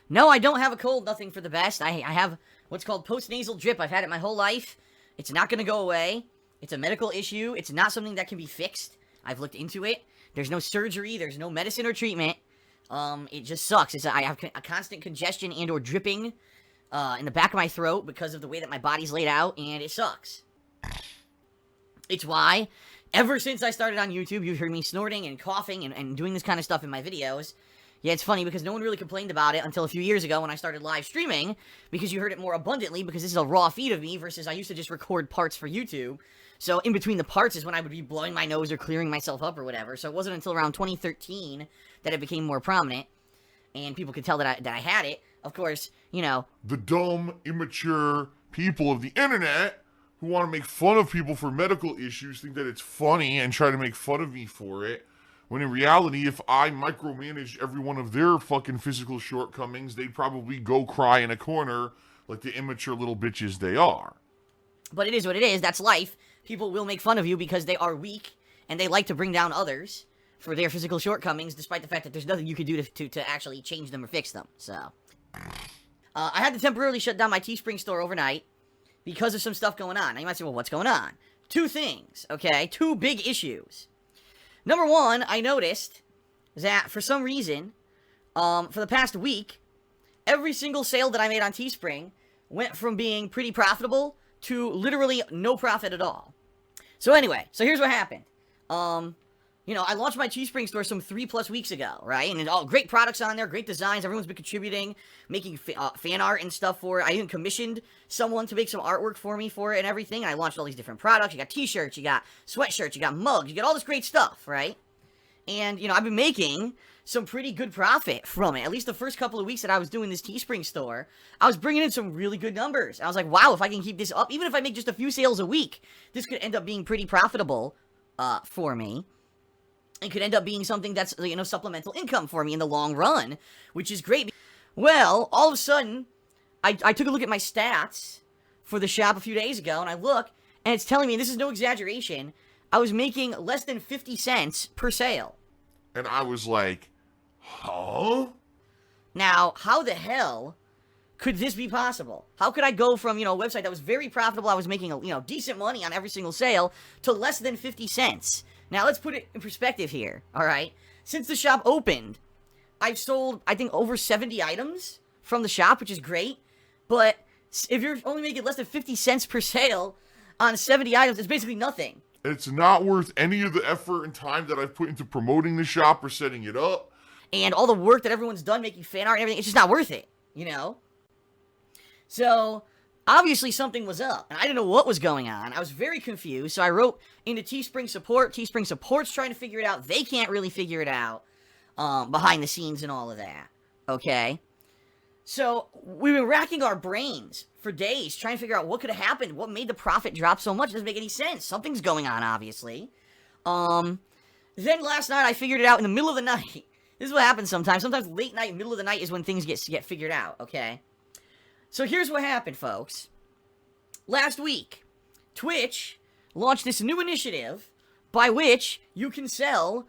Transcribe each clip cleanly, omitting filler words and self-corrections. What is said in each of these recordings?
No, I don't have a cold, nothing for the best. I have what's called postnasal drip. I've had it my whole life. It's not going to go away. It's a medical issue. It's not something that can be fixed. I've looked into it. There's no surgery. There's no medicine or treatment. It just sucks. I have a constant congestion and or dripping in the back of my throat because of the way that my body's laid out, and it sucks. It's why, ever since I started on YouTube, you've heard me snorting and coughing and doing this kind of stuff in my videos. Yeah, it's funny because no one really complained about it until a few years ago when I started live streaming, because you heard it more abundantly, because this is a raw feed of me versus I used to just record parts for YouTube. So in between the parts is when I would be blowing my nose or clearing myself up or whatever. So it wasn't until around 2013 that it became more prominent, and people could tell that I had it. Of course, you know, the dumb, immature people of the internet who want to make fun of people for medical issues think that it's funny and try to make fun of me for it. When in reality, if I micromanaged every one of their fucking physical shortcomings, they'd probably go cry in a corner like the immature little bitches they are. But it is what it is. That's life. People will make fun of you because they are weak, and they like to bring down others for their physical shortcomings, despite the fact that there's nothing you can do to actually change them or fix them. So, I had to temporarily shut down my Teespring store overnight because of some stuff going on. Now you might say, well, what's going on? Two things, okay? Two big issues. Number one, I noticed that for some reason, for the past week, every single sale that I made on Teespring went from being pretty profitable to literally no profit at all. So anyway, so here's what happened. You know, I launched my Teespring store some 3+ weeks ago, right? And all great products on there, great designs. Everyone's been contributing, making fan art and stuff for it. I even commissioned someone to make some artwork for me for it and everything. And I launched all these different products. You got t-shirts, you got sweatshirts, you got mugs, you got all this great stuff, right? And, you know, I've been making some pretty good profit from it. At least the first couple of weeks that I was doing this Teespring store, I was bringing in some really good numbers. I was like, wow, if I can keep this up, even if I make just a few sales a week, this could end up being pretty profitable for me. It could end up being something that's, you know, supplemental income for me in the long run, which is great. Well, all of a sudden, I took a look at my stats for the shop a few days ago, and I look, and it's telling me, and this is no exaggeration, I was making less than 50 cents per sale. And I was like, huh? Now, how the hell could this be possible? How could I go from, you know, a website that was very profitable, I was making, you know, decent money on every single sale, to less than 50 cents? Now, let's put it in perspective here, alright? Since the shop opened, I've sold, I think, over 70 items from the shop, which is great. But if you're only making less than 50 cents per sale on 70 items, it's basically nothing. It's not worth any of the effort and time that I've put into promoting the shop or setting it up. And all the work that everyone's done making fan art and everything, it's just not worth it, you know? So, obviously something was up, and I didn't know what was going on. I was very confused, so I wrote into Teespring support. Teespring support's trying to figure it out. They can't really figure it out behind the scenes and all of that, okay? So, we've been racking our brains for days trying to figure out what could have happened, what made the profit drop so much. It doesn't make any sense. Something's going on, obviously. Then last night, I figured it out in the middle of the night. This is what happens sometimes. Sometimes late night, middle of the night is when things get figured out, okay? So here's what happened, folks. Last week, Twitch launched this new initiative by which you can sell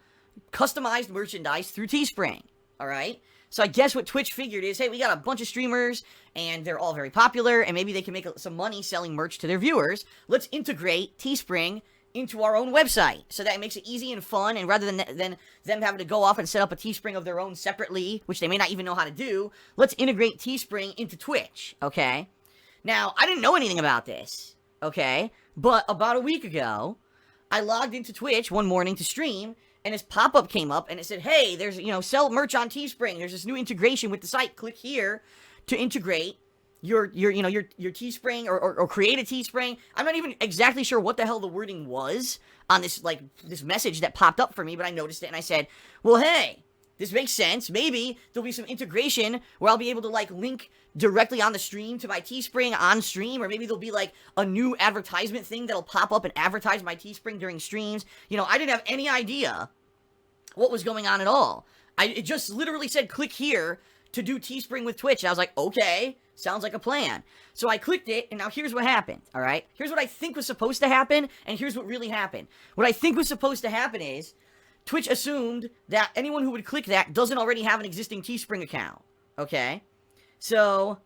customized merchandise through Teespring, alright? So I guess what Twitch figured is, hey, we got a bunch of streamers, and they're all very popular, and maybe they can make some money selling merch to their viewers. Let's integrate Teespring into our own website, so that it makes it easy and fun, and rather than them having to go off and set up a Teespring of their own separately, which they may not even know how to do, let's integrate Teespring into Twitch, okay? Now, I didn't know anything about this, okay? But about a week ago, I logged into Twitch one morning to stream, and this pop-up came up, and it said, hey, there's, you know, sell merch on Teespring, there's this new integration with the site, click here to integrate your Teespring or create a Teespring. I'm not even exactly sure what the hell the wording was on this, like, this message that popped up for me, but I noticed it and I said, well, hey, this makes sense. Maybe there'll be some integration where I'll be able to, like, link directly on the stream to my Teespring on stream, or maybe there'll be, like, a new advertisement thing that'll pop up and advertise my Teespring during streams. You know, I didn't have any idea what was going on at all. It just literally said, click here to do Teespring with Twitch. And I was like, okay, sounds like a plan. So I clicked it, and now here's what happened, alright? Here's what I think was supposed to happen, and here's what really happened. What I think was supposed to happen is, Twitch assumed that anyone who would click that doesn't already have an existing Teespring account, okay? So,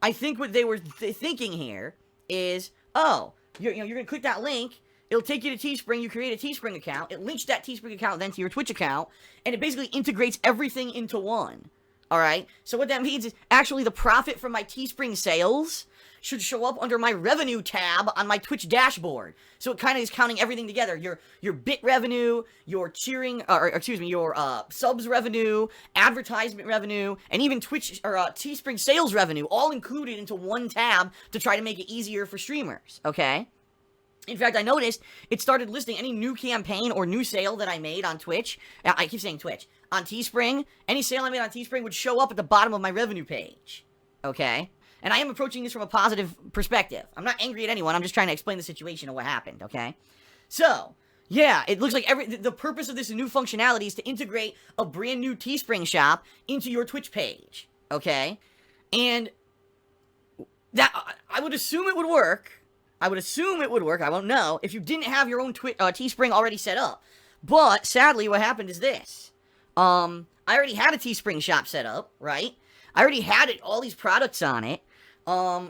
I think what they were thinking here is, oh, you're going to click that link, it'll take you to Teespring, you create a Teespring account, it links that Teespring account then to your Twitch account, and it basically integrates everything into one. Alright? So what that means is, actually the profit from my Teespring sales should show up under my revenue tab on my Twitch dashboard. So it kind of is counting everything together. Your bit revenue, your cheering, your subs revenue, advertisement revenue, and even Twitch or Teespring sales revenue, all included into one tab to try to make it easier for streamers. Okay? In fact, I noticed it started listing any new campaign or new sale that I made on Twitch. I keep saying Twitch. On Teespring, any sale I made on Teespring would show up at the bottom of my revenue page. Okay? And I am approaching this from a positive perspective. I'm not angry at anyone. I'm just trying to explain the situation of what happened, okay? So, yeah, it looks like the purpose of this new functionality is to integrate a brand new Teespring shop into your Twitch page, okay? And that I would assume it would work. I won't know if you didn't have your own Teespring already set up. But sadly, what happened is this. I already had a Teespring shop set up, right? I already had all these products on it. And,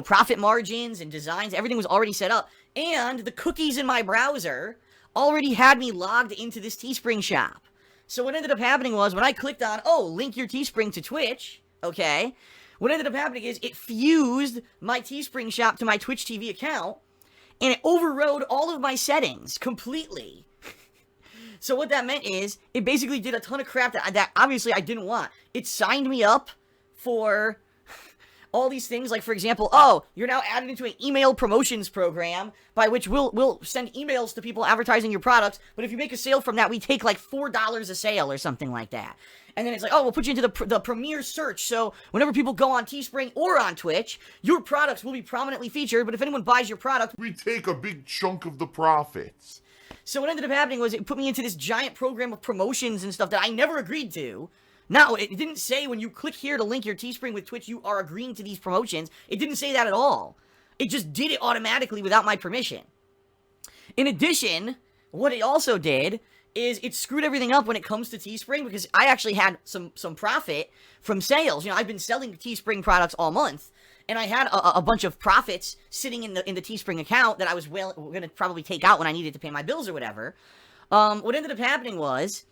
profit margins and designs, everything was already set up. And the cookies in my browser already had me logged into this Teespring shop. So what ended up happening was, when I clicked on, link your Teespring to Twitch, okay, what ended up happening is it fused my Teespring shop to my Twitch TV account, and it overrode all of my settings completely. So what that meant is, it basically did a ton of crap that obviously I didn't want. It signed me up for all these things, like, for example, you're now added into an email promotions program, by which we'll send emails to people advertising your products, but if you make a sale from that, we take, like, $4 a sale or something like that. And then it's like, we'll put you into the premier search, so whenever people go on Teespring or on Twitch, your products will be prominently featured, but if anyone buys your product, we take a big chunk of the profits. So what ended up happening was, it put me into this giant program of promotions and stuff that I never agreed to. No, it didn't say when you click here to link your Teespring with Twitch, you are agreeing to these promotions. It didn't say that at all. It just did it automatically without my permission. In addition, what it also did is it screwed everything up when it comes to Teespring, because I actually had some profit from sales. I've been selling Teespring products all month, and I had a bunch of profits sitting in the Teespring account that I was going to probably take out when I needed to pay my bills or whatever. What ended up happening was,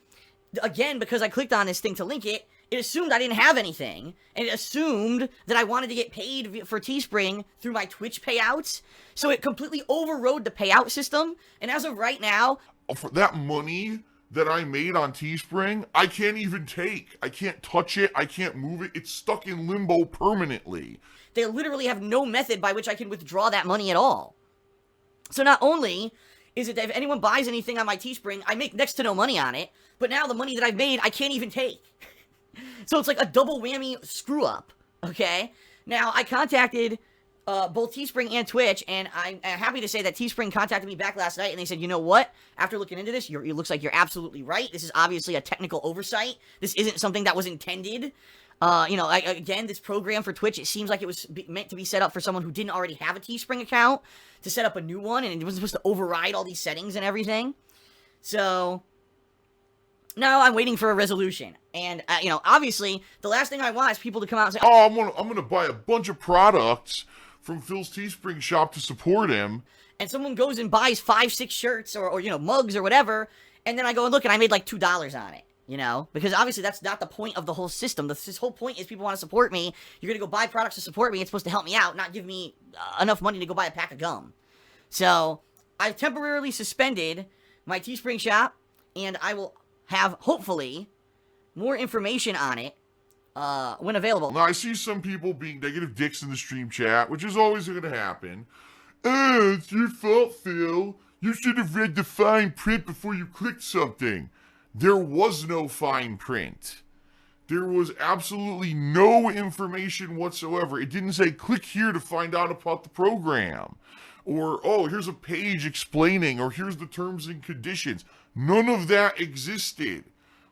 again, because I clicked on this thing to link it, it assumed I didn't have anything, and it assumed that I wanted to get paid for Teespring through my Twitch payouts, so it completely overrode the payout system, and as of right now, for that money that I made on Teespring, I can't even take. I can't touch it. I can't move it. It's stuck in limbo permanently. They literally have no method by which I can withdraw that money at all. So not only is it that if anyone buys anything on my Teespring, I make next to no money on it, but now the money that I've made, I can't even take. So it's like a double whammy screw up, okay? Now, I contacted both Teespring and Twitch, and I'm happy to say that Teespring contacted me back last night, and they said, you know what? After looking into this, it looks like you're absolutely right. This is obviously a technical oversight. This isn't something that was intended. Again, this program for Twitch, it seems like it was meant to be set up for someone who didn't already have a Teespring account to set up a new one, and it wasn't supposed to override all these settings and everything. So now I'm waiting for a resolution. And, obviously, the last thing I want is people to come out and say, I'm gonna buy a bunch of products from Phil's Teespring shop to support him. And someone goes and buys 5-6 shirts or mugs or whatever, and then I go and look, and I made like $2 on it. Because obviously that's not the point of the whole system. This whole point is people want to support me. You're going to go buy products to support me. It's supposed to help me out, not give me enough money to go buy a pack of gum. So, I've temporarily suspended my Teespring shop, and I will have, hopefully, more information on it when available. Now, I see some people being negative dicks in the stream chat, which is always going to happen. Oh, it's your fault, Phil. You should have read the fine print before you clicked something. There was no fine print. There was absolutely no information whatsoever. It didn't say, click here to find out about the program. Or, here's a page explaining, or here's the terms and conditions. None of that existed.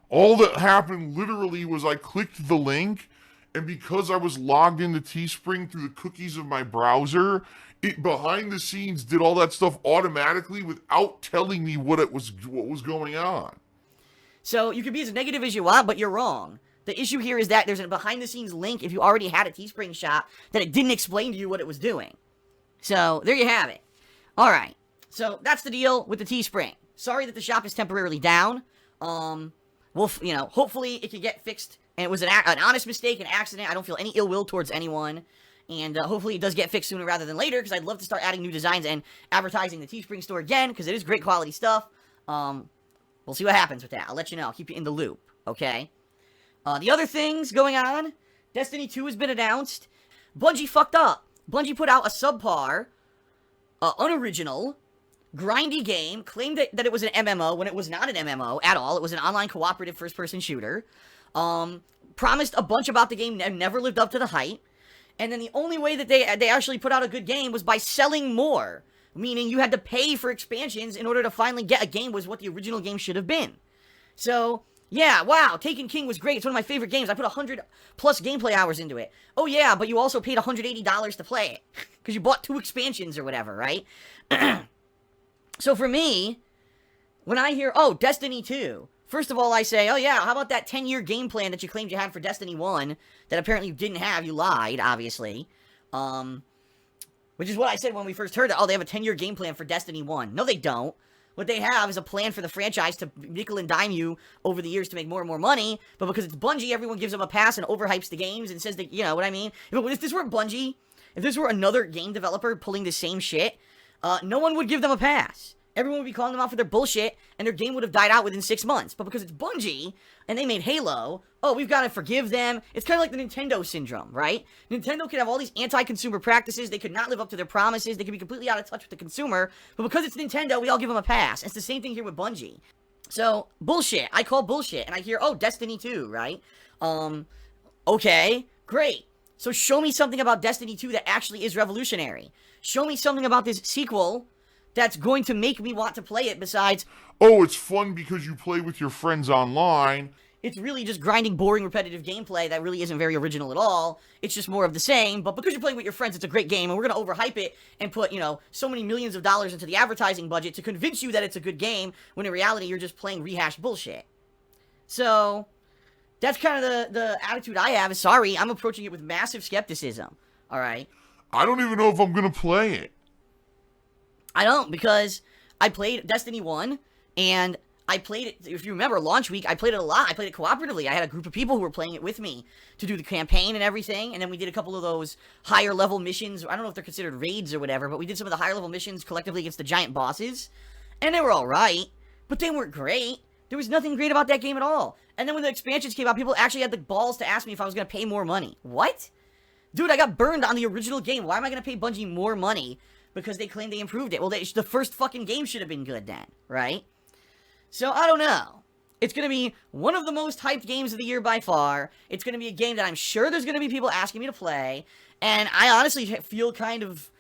All that happened literally was I clicked the link, and because I was logged into Teespring through the cookies of my browser, it behind the scenes did all that stuff automatically without telling me what was going on. So, you can be as negative as you want, but you're wrong. The issue here is that there's a behind-the-scenes link if you already had a Teespring shop that it didn't explain to you what it was doing. So, there you have it. Alright, so that's the deal with the Teespring. Sorry that the shop is temporarily down. Hopefully it can get fixed. And it was an honest mistake, an accident. I don't feel any ill will towards anyone. And hopefully it does get fixed sooner rather than later, because I'd love to start adding new designs and advertising the Teespring store again, because it is great quality stuff. We'll see what happens with that. I'll let you know. I'll keep you in the loop, okay? The other things going on, Destiny 2 has been announced. Bungie fucked up. Bungie put out a subpar, unoriginal, grindy game, claimed that it was an MMO when it was not an MMO at all. It was an online cooperative first-person shooter. Promised a bunch about the game and never lived up to the hype. And then the only way that they actually put out a good game was by selling more. Meaning you had to pay for expansions in order to finally get a game was what the original game should have been. So, yeah, wow, Taken King was great. It's one of my favorite games. I put 100 plus gameplay hours into it. Oh yeah, but you also paid $180 to play it. Because you bought 2 expansions or whatever, right? So for me, when I hear, oh, Destiny 2, first of all, I say, oh yeah, how about that 10-year game plan that you claimed you had for Destiny 1 that apparently you didn't have? You lied, obviously. Which is what I said when we first heard it. Oh, they have a 10-year game plan for Destiny 1. No, they don't. What they have is a plan for the franchise to nickel and dime you over the years to make more and more money. But because it's Bungie, everyone gives them a pass and overhypes the games and says that, you know what I mean? If this were Bungie, if this were another game developer pulling the same shit, no one would give them a pass. Everyone would be calling them out for their bullshit, and their game would have died out within 6 months. But because it's Bungie, and they made Halo, oh, we've got to forgive them. It's kind of like the Nintendo syndrome, right? Nintendo could have all these anti-consumer practices. They could not live up to their promises. They could be completely out of touch with the consumer. But because it's Nintendo, we all give them a pass. It's the same thing here with Bungie. So, bullshit. I call bullshit. And I hear, oh, Destiny 2, right? Okay, great. So show me something about Destiny 2 that actually is revolutionary. Show me something about this sequel that's going to make me want to play it besides, oh, it's fun because you play with your friends online. It's really just grinding, boring, repetitive gameplay that really isn't very original at all. It's just more of the same, but because you're playing with your friends, it's a great game, and we're going to overhype it and put, so many millions of dollars into the advertising budget to convince you that it's a good game, when in reality, you're just playing rehashed bullshit. So, that's kind of the attitude I have. Sorry, I'm approaching it with massive skepticism, alright? I don't even know if I'm going to play it. I don't, because I played Destiny 1, and I played it, if you remember, launch week, I played it a lot. I played it cooperatively. I had a group of people who were playing it with me to do the campaign and everything, and then we did a couple of those higher level missions. I don't know if they're considered raids or whatever, but we did some of the higher level missions collectively against the giant bosses, and they were alright, but they weren't great. There was nothing great about that game at all. And then when the expansions came out, people actually had the balls to ask me if I was going to pay more money. What? Dude, I got burned on the original game. Why am I going to pay Bungie more money because they claim they improved it? Well, the first fucking game should have been good then, right? So, I don't know. It's going to be one of the most hyped games of the year by far. It's going to be a game that I'm sure there's going to be people asking me to play. And I honestly feel kind of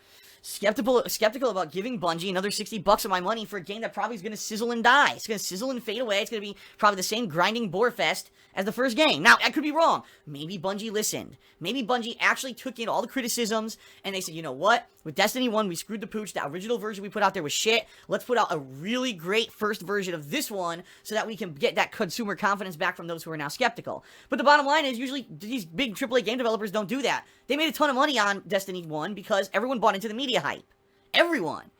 skeptical about giving Bungie another $60 of my money for a game that probably is going to sizzle and die. It's going to sizzle and fade away. It's going to be probably the same grinding bore fest as the first game. Now, I could be wrong. Maybe Bungie listened. Maybe Bungie actually took in all the criticisms and they said, you know what? With Destiny 1, we screwed the pooch. The original version we put out there was shit. Let's put out a really great first version of this one so that we can get that consumer confidence back from those who are now skeptical. But the bottom line is, usually these big AAA game developers don't do that. They made a ton of money on Destiny 1 because everyone bought into the media hype. Everyone.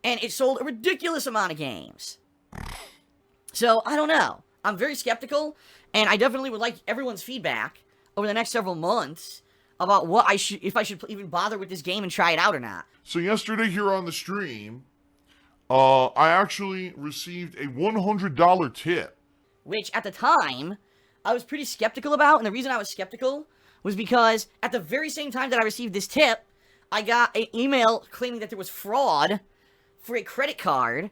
And it sold a ridiculous amount of games. So, I don't know. I'm very skeptical, and I definitely would like everyone's feedback over the next several months about what if I should even bother with this game and try it out or not. So yesterday here on the stream, I actually received a $100 tip. Which, at the time, I was pretty skeptical about, and the reason I was skeptical was because at the very same time that I received this tip, I got an email claiming that there was fraud for a credit card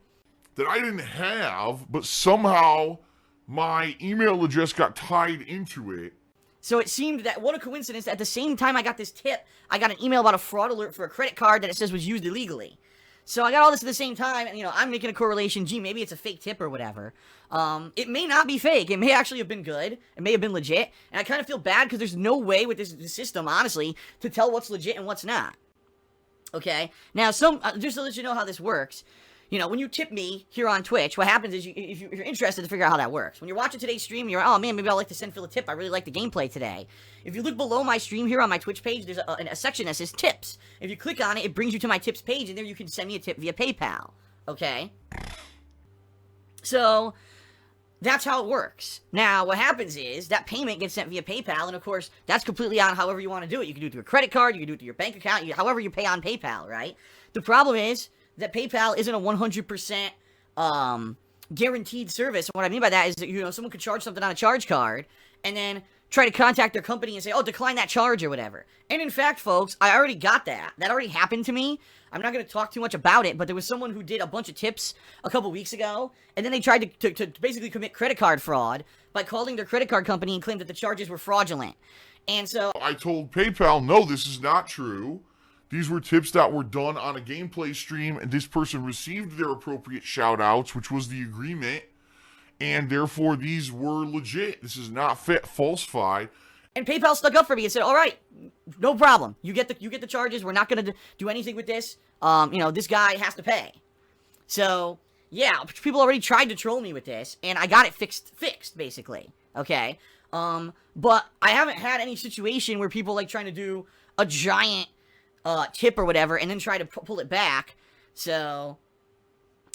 that I didn't have, but somehow my email address got tied into it. So it seemed that, what a coincidence, that at the same time I got this tip, I got an email about a fraud alert for a credit card that it says was used illegally. So I got all this at the same time, and, I'm making a correlation, gee, maybe it's a fake tip or whatever. It may not be fake. It may actually have been good. It may have been legit. And I kind of feel bad because there's no way with this system, honestly, to tell what's legit and what's not. Okay? Now, just to let you know how this works, You know, when you tip me here on Twitch, what happens is if you're interested to figure out how that works. When you're watching today's stream, you're, oh man, maybe I'd like to send Phil a tip. I really like the gameplay today. If you look below my stream here on my Twitch page, there's a section that says tips. If you click on it, it brings you to my tips page, and there you can send me a tip via PayPal. Okay? So, that's how it works. Now, what happens is that payment gets sent via PayPal, and of course, that's completely on however you want to do it. You can do it through a credit card, you can do it through your bank account, however you pay on PayPal, right? The problem is that PayPal isn't a 100% guaranteed service. And what I mean by that is that, you know, someone could charge something on a charge card and then try to contact their company and say, oh, decline that charge or whatever. And in fact, folks, I already got that. That already happened to me. I'm not going to talk too much about it, but there was someone who did a bunch of tips a couple weeks ago, and then they tried to basically commit credit card fraud by calling their credit card company and claimed that the charges were fraudulent. And so I told PayPal, no, this is not true. These were tips that were done on a gameplay stream, and this person received their appropriate shout-outs, which was the agreement, and therefore these were legit. This is not falsified. And PayPal stuck up for me and said, all right, no problem. You get the charges. We're not going to do anything with this. You know, this guy has to pay. So, yeah, people already tried to troll me with this, and I got it fixed, basically. Okay? But I haven't had any situation where people, like, trying to do a giant tip or whatever, and then try to pull it back. So,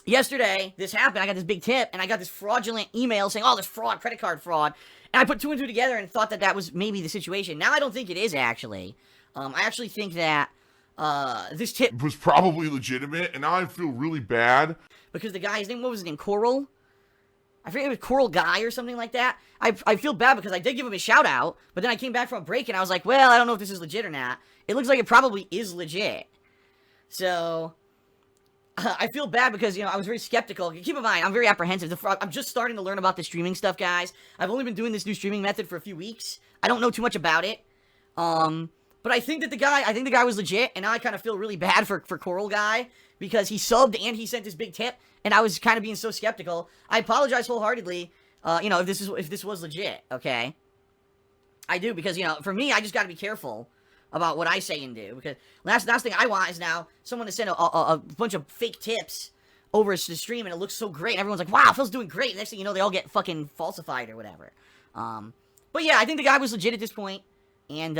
yesterday, this happened. I got this big tip, and I got this fraudulent email saying, oh, this fraud, credit card fraud. And I put two and two together and thought that that was maybe the situation. Now I don't think it is, actually. I actually think that this tip was probably legitimate, and now I feel really bad. Because the guy, what was his name, Coral? I forget, it was Coral Guy or something like that. I feel bad because I did give him a shout out, but then I came back from a break and I was like, well, I don't know if this is legit or not. It looks like it probably is legit. So, I feel bad because, you know, I was very skeptical. Keep in mind, I'm very apprehensive. I'm just starting to learn about the streaming stuff, guys. I've only been doing this new streaming method for a few weeks. I don't know too much about it. But I think that the guy was legit, and now I kind of feel really bad for Coral Guy because he subbed and he sent this big tip, and I was kind of being so skeptical. I apologize wholeheartedly, you know, if this was legit, okay? I do, because, you know, for me, I just gotta be careful about what I say and do, because last thing I want is now someone to send a bunch of fake tips over to the stream, and it looks so great, and everyone's like, wow, Phil's doing great, and next thing you know, they all get fucking falsified or whatever. But yeah, I think the guy was legit at this point, and,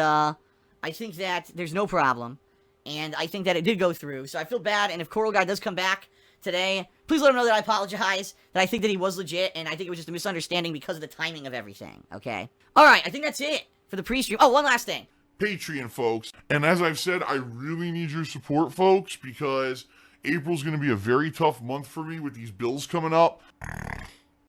I think that there's no problem, and I think that it did go through, so I feel bad, and if Coral Guy does come back today, please let him know that I apologize, that I think that he was legit, and I think it was just a misunderstanding because of the timing of everything, okay? Alright, I think that's it for the pre-stream. Oh, one last thing. Patreon, folks. And as I've said, I really need your support, folks, because April's going to be a very tough month for me with these bills coming up.